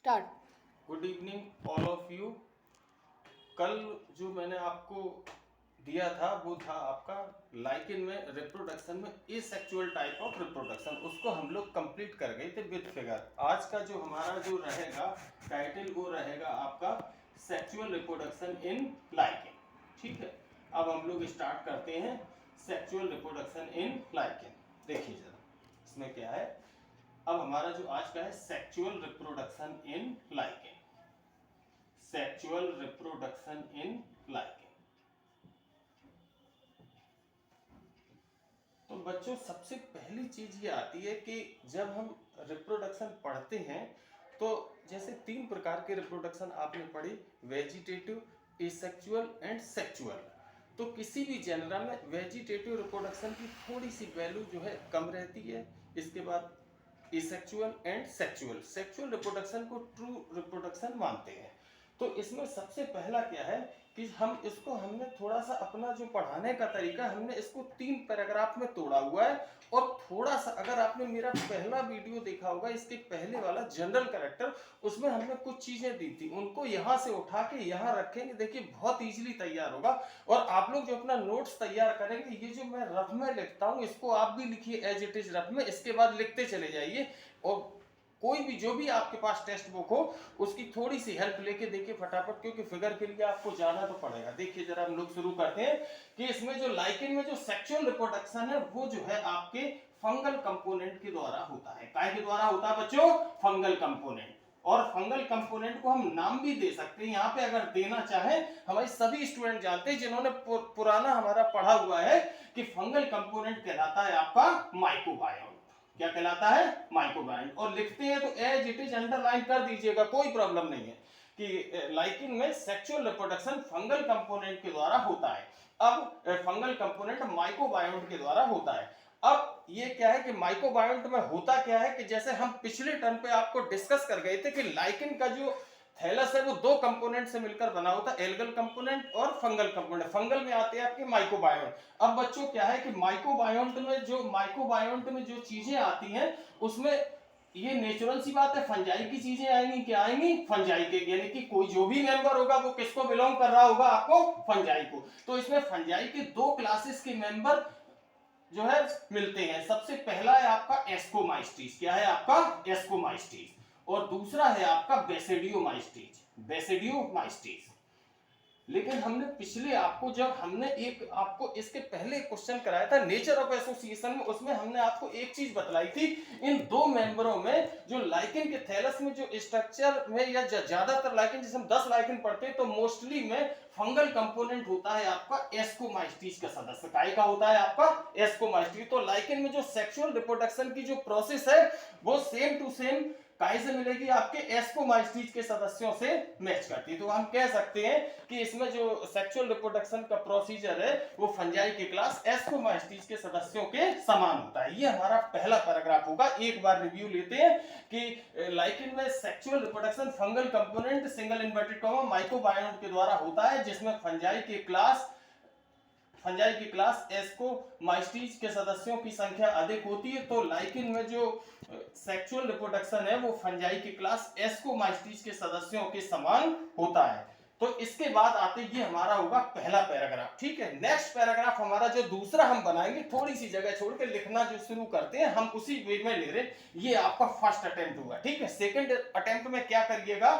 Start. Good evening all of you. कल जो मैंने आपको दिया था वो था आपका लाइकेन में रिप्रोडक्शन में एसेक्सुअल टाइप ऑफ रिप्रोडक्शन, उसको हम लोग कंप्लीट कर गए थे विद फिगर। आज का जो हमारा जो रहेगा टाइटल वो रहेगा आपका सेक्सुअल रिप्रोडक्शन इन लाइकेन। ठीक है, अब हम लोग स्टार्ट करते हैं सेक्सुअल रिप्रोडक्शन इन लाइकेन। देखिए जरा इसमें क्या है। अब हमारा जो आज का है sexual reproduction in lichen, sexual reproduction in lichen. तो बच्चों सबसे पहली चीज ये आती है कि जब हम रिप्रोडक्शन पढ़ते हैं तो जैसे 3 प्रकार के रिप्रोडक्शन आपने पढ़ी, वेजिटेटिव, एसेक्सुअल एंड सेक्सुअल। तो किसी भी जेनरा में वेजिटेटिव रिप्रोडक्शन की थोड़ी सी वैल्यू जो है कम रहती है। इसके बाद asexual and sexual, sexual reproduction को ट्रू रिप्रोडक्शन मानते हैं। तो इसमें सबसे पहला क्या है कि हमने थोड़ा सा अपना जो पढ़ाने का तरीका हमने इसको 3 पैराग्राफ में तोड़ा हुआ है। और थोड़ा सा अगर आपने मेरा पहला वीडियो देखा होगा, इसके पहले वाला जनरल कैरेक्टर, उसमें हमने कुछ चीजें दी थी, उनको यहाँ से उठा के यहाँ रखेंगे। देखिए बहुत इजीली तैयार होगा। और आप लोग जो अपना नोट्स तैयार करेंगे, ये जो मैं रफ में लिखता हूँ इसको आप भी लिखिए एज इट इज रफ में, इसके बाद लिखते चले जाइए। और कोई भी जो भी आपके पास टेक्स्ट बुक हो उसकी थोड़ी सी हेल्प लेके देखिए फटाफट, क्योंकि फिगर के लिए आपको जाना तो पड़ेगा। देखिए जरा हम लोग शुरू करते हैं कि इसमें जो लाइकेन में जो सेक्सुअल रिप्रोडक्शन है वो जो है आपके फंगल कंपोनेंट के द्वारा होता है। काय के द्वारा होता है बच्चों? Fungal component. और फंगल कंपोनेंट को हम नाम भी दे सकते हैं यहाँ पे, अगर देना चाहे। हमारे सभी स्टूडेंट जानते हैं जिन्होंने पुराना हमारा पढ़ा हुआ है कि फंगल कंपोनेंट कहलाता है आपका माइक्रोबायोम। क्या कहलाता है? माइक्रोबायोम। और लिखते हैं तो एज इट इज अंडरलाइन कर दीजिएगा, कोई प्रॉब्लम नहीं है कि लाइकेन में सेक्सुअल रिप्रोडक्शन फंगल कंपोनेंट के द्वारा होता है। अब फंगल कंपोनेंट माइक्रोबायोम के द्वारा होता है। अब ये क्या है कि माइक्रोबायोम में होता क्या है कि जैसे हम पिछले टर्म पे आपको डिस्कस कर गए थे कि लाइकेन का जो थैलस है वो 2 कंपोनेंट से मिलकर बना होता है, एल्गल कंपोनेंट और फंगल कंपोनेंट। फंगल में आते हैं आपके माइक्रोबायोम। अब बच्चों क्या है कि माइक्रोबायोम में जो चीजें आती हैं उसमें ये नेचुरल सी बात है, फंजाई की चीजें आएंगी। क्या आएंगी? फंजाई के, यानी कि कोई जो भी मेंबर होगा वो किसको बिलोंग कर रहा होगा? आपको फंजाई को। तो इसमें फंजाई के 2 क्लासेस के मेंबर जो है मिलते हैं। सबसे पहला है आपका एस्कोमाइस्टीज। क्या है आपका? एस्कोमाइस्टीज। और दूसरा है आपका बेसिडियोमाइस्टीज, बेसिडियोमाइस्टीज। लेकिन हमने पिछले आपको इसके पहले क्वेश्चन कराया था नेचर ऑफ एसोसिएशन में, उसमें हमने आपको एक चीज बतलाई थी, इन 2 मेंबरों में जो लाइकेन के थैलस में जो स्ट्रक्चर में या ज्यादातर लाइकेन, जैसे हम 10 लाइकेन पढ़ते हैं तो मोस्टली में फंगल कंपोनेंट होता है आपका एस्कोमाइस्टीज का सदस्य। काय का होता है? आपका एस्कोमाइस्टीज। तो लाइकेन में जो सेक्सुअल रिप्रोडक्शन की जो प्रोसेस है वो सेम टू सेम काय से मिलेगी? आपके एस्कोमाइस्टीज के सदस्यों से मैच करती है। तो हम कह सकते हैं कि इसमें जो सेक्सुअल रिप्रोडक्शन का प्रोसीजर है वो फंजाई के क्लास एस्कोमाइस्टीज के सदस्यों के समान होता है। ये हमारा पहला पैराग्राफ होगा। एक बार रिव्यू लेते हैं कि लाइकेन में sexual reproduction fungal component single inverted comma microbiome के द्वारा होता है, जिसमें फंजाई की क्लास एस्कोमाइस्टीज के सदस्यों की संख्या अधिक होती है। तो लाइकेन में जो सेक्सुअल रिप्रोडक्शन है वो फंजाई की क्लास एस्कोमाइस्टीज के सदस्यों के समान होता है। तो इसके बाद आते ये हमारा होगा पहला पैराग्राफ। ठीक है, नेक्स्ट पैराग्राफ हमारा जो दूसरा हम बनाएंगे, थोड़ी सी जगह छोड़ के लिखना जो शुरू करते हैं हम उसी वे में ले रहे। ये आपका फर्स्ट अटेम्प्ट होगा। ठीक है, सेकंड अटेम्प्ट में क्या करिएगा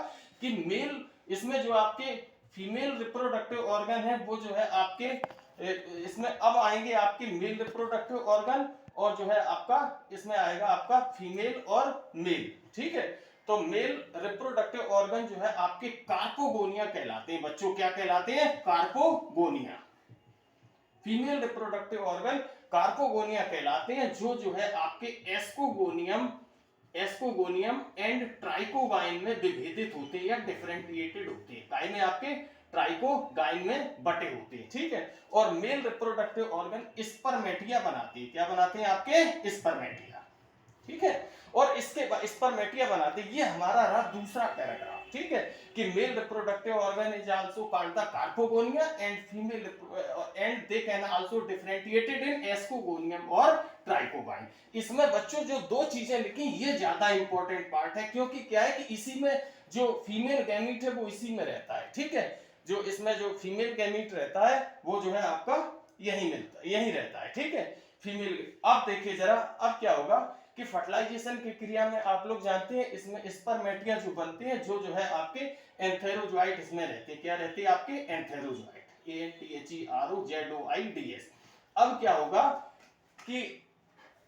कि मेल, इसमें जो आपके फीमेल रिप्रोडक्टिव ऑर्गन है वो जो है आपके इसमें अब आएंगे आपके मेल रिप्रोडक्टिव ऑर्गन, और जो है आपका इसमें आएगा आपका फीमेल और मेल। ठीक है, तो मेल रिप्रोडक्टिव ऑर्गन जो है आपके कार्पोगोनिया कहलाते हैं बच्चों। क्या कहलाते हैं? Carpogonia. Female reproductive organ carpogonia कहलाते हैं, जो है आपके एस्कोगोनियम एंड ट्राइकोगाइन में विभेदित होते हैं या डिफरेंशिएटेड होते हैं। काय में आपके ट्राइकोगाइन में बटे होते हैं। ठीक है, और मेल रिप्रोडक्टिव ऑर्गन स्पर्मेटिया बनाते हैं। क्या बनाते हैं? आपके स्पर्मेटिया। ठीक है। और इसके बाद स्पर्मेटिया बनाते, ये हमारा रहा दूसरा पैराग्राफ, ठीक है, कि mail reproductive organ is also called the carpogonia and female and they can also differentiated in ascogonium और ट्राइकोगाइन। इसमें बच्चों जो दो चीजें लिखी ये ज्यादा इंपॉर्टेंट पार्ट है, क्योंकि क्या है कि इसी में जो फीमेल गैमीट है वो इसी में रहता है, ठीक है, जो इसमें जो फीमेल गैमीट रहता है वो जो है आपका यही रहता है, ठीक है, फीमेल। अब देखिए जरा, अब क्या होगा कि फर्टिलाइजेशन की क्रिया में आप लोग जानते हैं इसमें स्पर्मेटिया जो बनते हैं जो है आपके एंथेरोजोइट इसमें रहते हैं, क्या रहते हैं आपके एंथेरोजोइट, ANTHEROZOIDS। अब क्या होगा कि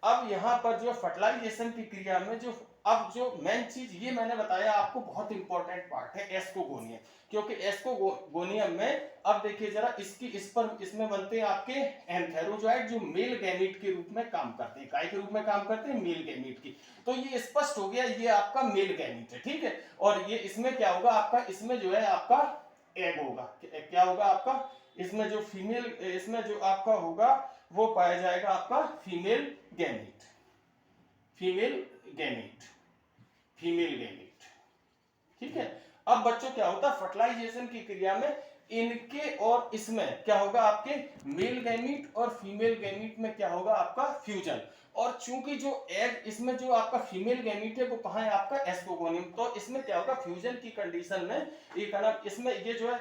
अब यहाँ पर जो फर्टिलाइजेशन की क्रिया में जो अब जो मेन चीज ये मैंने बताया आपको बहुत इंपॉर्टेंट पार्ट है एस्कोगोनियम, क्योंकि एस्कोगोनियम में अब देखिए जरा इसकी इस पर इसमें बनते हैं आपके एंथेरोजोइट जो मेल गैमीट के रूप में काम करते हैं, काय के रूप में काम करते हैं, मेल गैमीट की। तो ये स्पष्ट हो गया, ये आपका मेल गैमीट है, ठीक है। और ये इसमें क्या होगा आपका, इसमें जो है आपका एग होगा, क्या होगा आपका, इसमें जो फीमेल, इसमें जो आपका होगा वो पाया जाएगा आपका female gamete, female gamete, female gamete, ठीक है। अब बच्चों क्या होता है फर्टिलाइजेशन की क्रिया में इनके और इसमें क्या होगा आपके मेल गैमीट और फीमेल गैमीट में क्या होगा आपका फ्यूजन। और चूंकि जो एग इसमें जो आपका फीमेल गैमीट है वो कहाँ है आपका एस्कोगोनियम, तो इसमें क्या होगा फ्यूजन की कंडीशन में एक इसमें ये जो है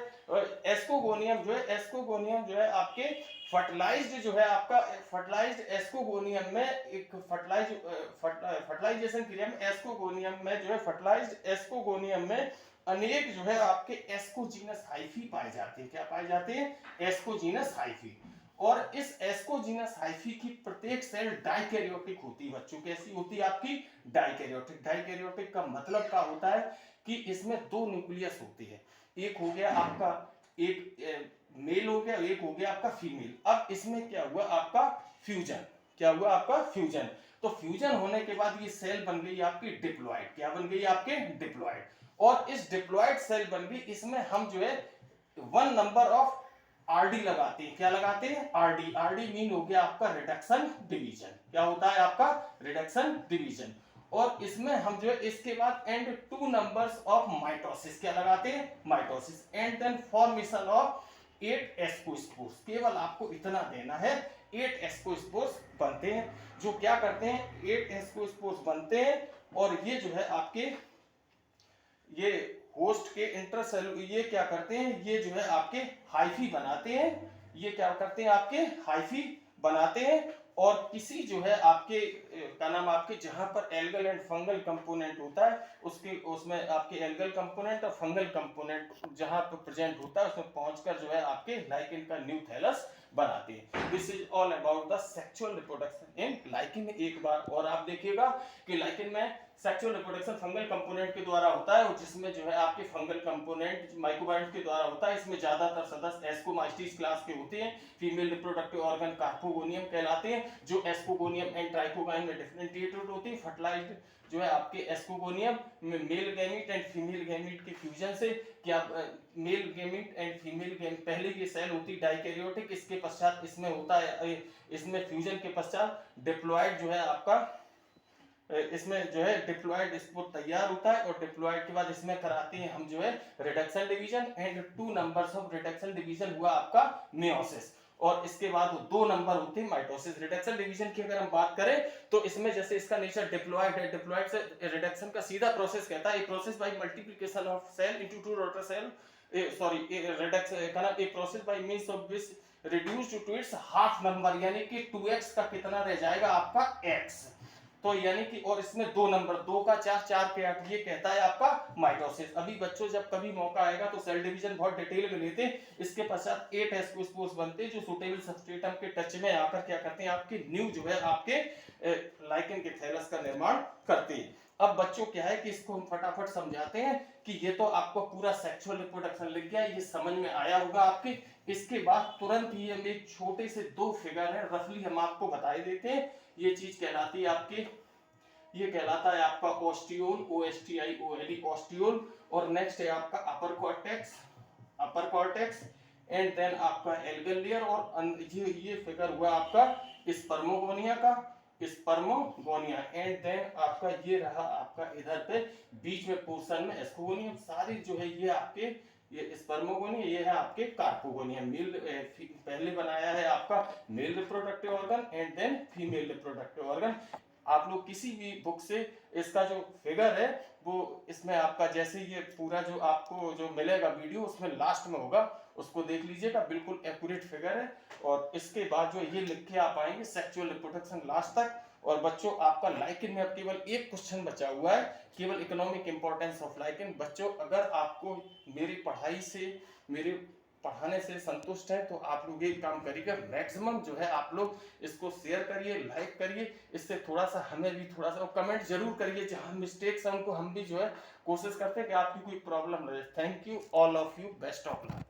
एस्कोगोनियम जो है आपके फर्टिलाइज्ड जो है आपका फर्टिलाइज्ड एस्कोगोनियम में एक फर्टिलाइजेशन क्रिया में एस्कोगोनियम में जो है फर्टिलाइज्ड एस्कोगोनियम में अनेक जो है आपके एस्कोजीनस हाइफी पाए जाते हैं, क्या पाए जाते हैं, एस्कोजीनस हाइफी। और इस एस्कोजीनस हाइफी की प्रत्येक सेल डाइकैरियोटिक होती है बच्चों, कैसी होती है आपकी डाइकैरियोटिक। डाइकैरियोटिक का मतलब क्या होता है कि इसमें दो न्यूक्लियस होते हैं, एक हो गया आपका एक मेल हो गया, एक हो गया आपका फीमेल। अब इसमें क्या हुआ आपका फ्यूजन, क्या हुआ आपका फ्यूजन। तो फ्यूजन होने के बाद ये सेल बन गई आपकी डिप्लॉइड, क्या बन गई आपके डिप्लॉइड। और इस डिप्लॉइड सेल बन गई, इसमें हम जो है 1 नंबर ऑफ आरडी लगाते हैं, क्या लगाते हैं आरडी। आरडी मीन हो गया आपका रिडक्शन डिवीजन, क्या होता है आपका रिडक्शन डिवीजन। और इसमें हम जो है इसके बाद एंड 2 नंबर्स ऑफ माइटोसिस, क्या लगाते हैं mitosis, and then formation of 8 ascospores. केवल आपको इतना देना है 8 एस्कोस्पोर्स बनते हैं, जो क्या करते हैं 8 एस्कोस्पोर्स बनते हैं। और ये जो है आपके ये होस्ट के इंटरसेल ये क्या करते हैं, ये जो है आपके हाइफी बनाते हैं, ये क्या करते हैं आपके हाइफी बनाते हैं। और किसी जो है आपके क्या नाम आपके जहां पर एल्गल एंड फंगल कंपोनेंट होता है उसके उसमें आपके एल्गल कंपोनेंट और फंगल कंपोनेंट जहां पर प्रेजेंट होता है उसमें पहुंचकर जो है आपके लाइकेन का न्यू थैलस बनाते हैं। This is all about the sexual reproduction in lichen. एक बार और आप देखिएगा कि लाइकेन में सेक्सुअल रिप्रोडक्शन फंगल कंपोनेंट के द्वारा होता है, जिसमें जो है आपके फंगल कंपोनेंट माइक्रोबायोट के द्वारा होता है। इसमें ज्यादातर सदस्य एस्कोमाइस्टीज क्लास के होते हैं। फीमेल रिप्रोडक्टिव ऑर्गन कार्पोगोनियम कहलाते हैं, जो एस्कोगोनियम एंड ट्राइकोगाइन में डिफरेंशिएटेड होती है। फर्टिलाइज्ड जो है आपके एस्कोगोनियम में male gamete and female gamete के फ्यूजन से क्या male gamete and female gamete पहले ये सेल होती डाइकैरियोटिक, इसके पश्चात इसमें होता है इसमें फ्यूजन के पश्चात डिप्लॉइड जो है आपका इसमें जो है डिप्लॉइड स्पोर तैयार होता है। और डिप्लॉइड के बाद इसमें कराते हैं हम जो है reduction division and 2 numbers of reduction division हुआ आपका मेयोसिस। और इसके बाद 2 नंबर होते हैं माइटोसिस। रिडक्शन डिवीजन की अगर हम बात करें तो इसमें जैसे इसका नेचर डिप्लॉइड है, डिप्लॉइड से रिडक्शन का सीधा प्रोसेस कहता है, a process by multiplication of cell into 2 daughter cell, sorry reduction का नाम a process by means of which reduced to its half number, यानी कि 2x का कितना रह जाएगा आपका x। तो यानी कि और इसमें 2 नंबर 2 का 4 4 के 8 ये कहता है आपका माइटोसिस। अभी बच्चों जब कभी मौका आएगा तो सेल डिवीजन बहुत डिटेल में लेते हैं। इसके पश्चात 8 एस्कोस्पोर्स बनते हैं जो सुटेबल सबस्ट्रेटम के टच में आकर क्या करते हैं आपके न्यू जो है आपके लाइकेन के थैलस का निर्माण करते हैं। अब बच्चों क्या है कि इसको हम फटाफट समझाते हैं कि ये तो आपको पूरा सेक्सुअल रिप्रोडक्शन लिख गया, ये समझ में आया होगा आपके। इसके बाद तुरंत ही हम एक छोटे से 2 फिगर है रफली हम आपको बताए देते हैं। ये चीज कहलाती है आपके, ये कहलाता है आपका ओस्टियोल, OSTIOLE ओस्टियोल। और नेक्स्ट है आपका अपर कॉर्टेक्स एंड देन आपका एल्गल लेयर। और ये फिगर हुआ आपका स्पर्मोगोनिया का। स्पर्मोगोनिया एंड देन आपका ये रहा आपका इधर पे बीच में पोर्शन में एस्कोगोनियम। सारी जो है ये आपके ये स्पर्मोगोनिया, ये है आपके कार्पोगोनिया। मेल पहले बनाया है आपका male reproductive organ and then female reproductive organ. आप लोग किसी भी बुक से इसका जो फिगर है वो इसमें आपका जैसे ये पूरा जो आपको जो मिलेगा वीडियो उसमें लास्ट में होगा, उसको देख लीजिएगा, बिल्कुल एक्यूरेट फिगर है। और इसके बाद जो ये लिख के आप आएंगे सेक्सुअल रिप्रोडक्शन लास्ट तक। और बच्चों आपका लाइकेन में अब केवल एक क्वेश्चन बचा हुआ है, केवल इकोनॉमिक इंपॉर्टेंस ऑफ लाइकेन। बच्चों अगर आपको मेरी पढ़ाई से मेरे पढ़ाने से संतुष्ट है तो आप लोग ये काम करिएगा, मैक्सिमम जो है आप लोग इसको शेयर करिए, लाइक करिए। इससे थोड़ा सा हमें भी थोड़ा सा कमेंट जरूर करिए जहाँ मिस्टेक्स हैं उनको हम भी जो है कोशिश करते हैं कि आपकी कोई प्रॉब्लम रहे। Thank you all of you, best of luck.